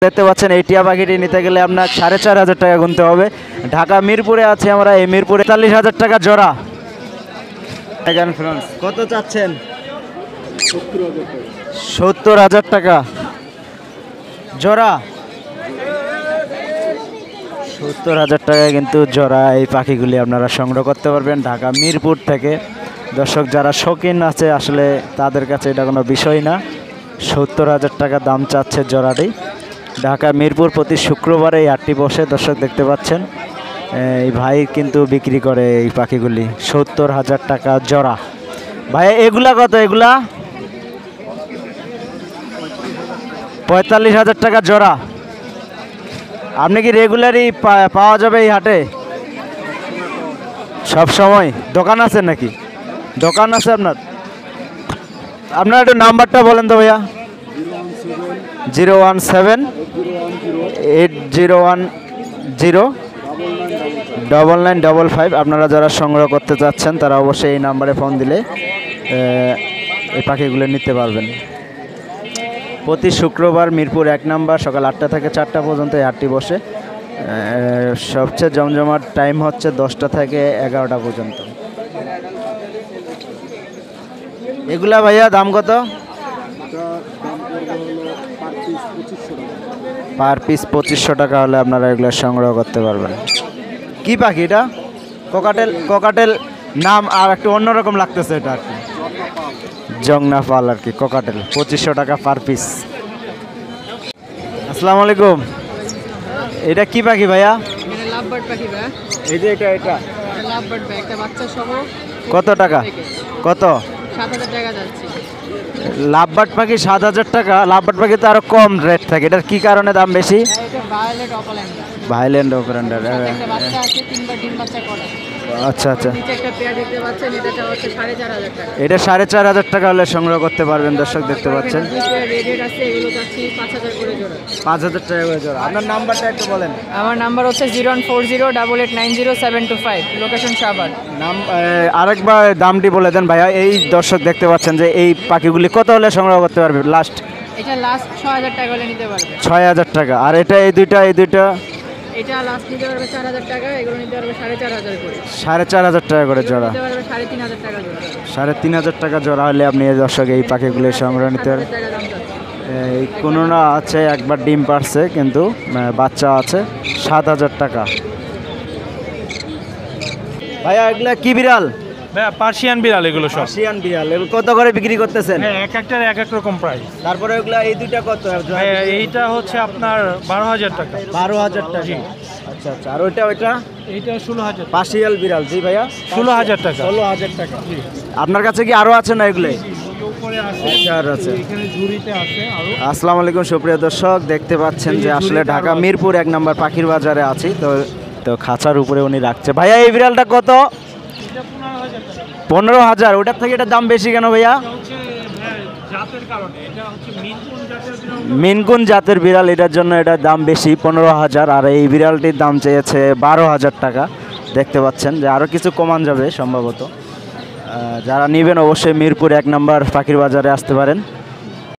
দেখতে পাচ্ছেন এই টিয়া পাখিটি নিতে গেলে আপনার 4,500 টাকা গুনতে হবে। ঢাকা মিরপুরে আছে আমরা, এই মিরপুরে 40,000 টাকা জোড়া। কত চাচ্ছেন? 70,000 টাকা জোড়া। 70,000 টাকায় কিন্তু জোড়া এই পাখিগুলি আপনারা সংগ্রহ করতে পারবেন ঢাকা মিরপুর থেকে। দর্শক যারা শৌখিন আছে আসলে তাদের কাছে এটা কোনো বিষয় না। 70,000 টাকা দাম চাচ্ছে জোড়াটি। ঢাকা মিরপুর প্রতি শুক্রবারে এই হাটটি বসে। দর্শক দেখতে পাচ্ছেন এই ভাই কিন্তু বিক্রি করে এই পাখিগুলি 70,000 টাকা জোড়া। ভাই এগুলা কত? এগুলা 45,000 টাকা জোড়া। আপনি কি রেগুলারই পাওয়া যাবে এই হাটে? সব সময় দোকান আছে নাকি? দোকান আছে আপনার? আপনার একটু নাম্বারটা বলেন তো ভাইয়া। 01780109955। আপনারা যারা সংগ্রহ করতে চাচ্ছেন তারা অবশ্যই এই নাম্বারে ফোন দিলে এই পাখিগুলো নিতে পারবেন। প্রতি শুক্রবার মিরপুর 1 নম্বর সকাল 8টা থেকে 4টা পর্যন্ত এই হাটটি বসে। সবচেয়ে জমজমাট টাইম হচ্ছে 10টা থেকে 11টা পর্যন্ত। এগুলা ভাইয়া দাম কত? পার পিস 2500 টাকা হলে আপনারা এগুলো সংগ্রহ করতে পারবেন। কি পাখি এটা? কোকাটেল। কোকাটেল নাম আর একটু অন্যরকম লাগতেছে এটা আর কি, জংনা পাল আর কি। কোকাটেল 2500 টাকা পার পিস। আসসালামু আলাইকুম। এটা কি পাখি ভাইয়া? লাভবার্ড পাখি ভাই। এই যে এটা লাভবার্ড ভাই, একটা বাচ্চা সহ। কত টাকা? কত? 7,000 টাকা যাচ্ছে। লাভবার্ড পাখি 7,000 টাকা। লাভবার্ড পাখি তো আরো কম রেট থাকে, এটার কি কারণে দাম বেশি? এটা ভায়োলেট অপাল্যান্ডার। ভাইল্যান্ড অপারেন্ডার। একটা বাচ্চা আছে, 3বার ডিম বাচ্চা করে। আচ্ছা আচ্ছা। নিচে একটা পেয়ার দেখতে পাচ্ছেন, এটা হচ্ছে 4,500 টাকা। এটা 4,500 টাকা হলে সংগ্রহ করতে পারবেন। দর্শক দেখতে পাচ্ছেন রেড আছে, এগুলো যাচ্ছে 5,000 করে জোড়া। 5,000 টাকা করে জোড়া। আপনার নাম্বারটা একটু বলেন। আমার নাম্বার হচ্ছে 01408890725, লোকেশন সাভার। নাম আরেকবার দামটি বলে দেন ভাইয়া। এই দর্শক দেখতে পাচ্ছেন যে এই পাখিগুলি কত হলে সংগ্রহ করতে পারবে? লাস্ট এটা লাস্ট 6,000 টাকা হলে নিতে পারবে। 6,000 টাকা। আর এটা এই দুইটা এটা লাস্ট নিতে পারবে 4,000 টাকা, এগুলো নিতে পারবে 4,500 করে। 4,500 টাকা করে জোড়া। নিতে পারবে 3,500 টাকা জোড়া। 3,500 টাকা জোড়া হলে আপনি এই দর্শক এই পাখিগুলি সংগ্রহ নিতে পারবেন। টাকা দাম যাচ্ছে। এই কোনোটা আছে একবার ডিম পারছে কিন্তু বাচ্চা আছে 7,000 টাকা। ভাইয়া এগুলা কি বিড়াল? ভাইয়া পার্সিয়ান বিড়াল এগুলো সব। পার্সিয়ান বিড়াল। এগুলো কত করে বিক্রি করতেছেন? হ্যাঁ, এক একটার এক এক রকম প্রাইস। তারপরে এগুলা এই দুইটা কত? ভাইয়া এইটা হচ্ছে আপনার 12,000 টাকা। 12,000 টাকা। আচ্ছা আচ্ছা। আর ওইটা এইটা 16,000। পার্সিয়াল বিড়াল। জি ভাইয়া 16,000 টাকা। 16,000 টাকা। আপনার কাছে কি আরো আছে না এগুলো? উপরে আছে, আচ্ছা আর আছে। এখানে ঝুড়িতে আছে আরো। আসসালামু আলাইকুম সুপ্রিয় দর্শক, দেখতে পাচ্ছেন যে আসলে ঢাকা মিরপুর 1 নম্বর পাখির বাজারে আছি। তো খাঁচার উপরে উনি রাখছে। ভাইয়া এই বিড়ালটা কত? এটা 15,000 টাকা। 15,000। ওটার থেকে এটার দাম বেশি কেন ভাইয়া? এটা হচ্ছে জাতের কারণে, এটা হচ্ছে মিনকুন জাতের বিড়াল। মিনকুন জাতের বিড়াল, এটার জন্য এটার দাম বেশি 15,000। আর এই বিড়ালটির দাম চেয়েছে 12,000 টাকা। দেখতে পাচ্ছেন যে আরও কিছু কমান যাবে সম্ভবত। যারা নেবেন অবশ্যই মিরপুর 1 নম্বর পাখির বাজারে আসতে পারেন।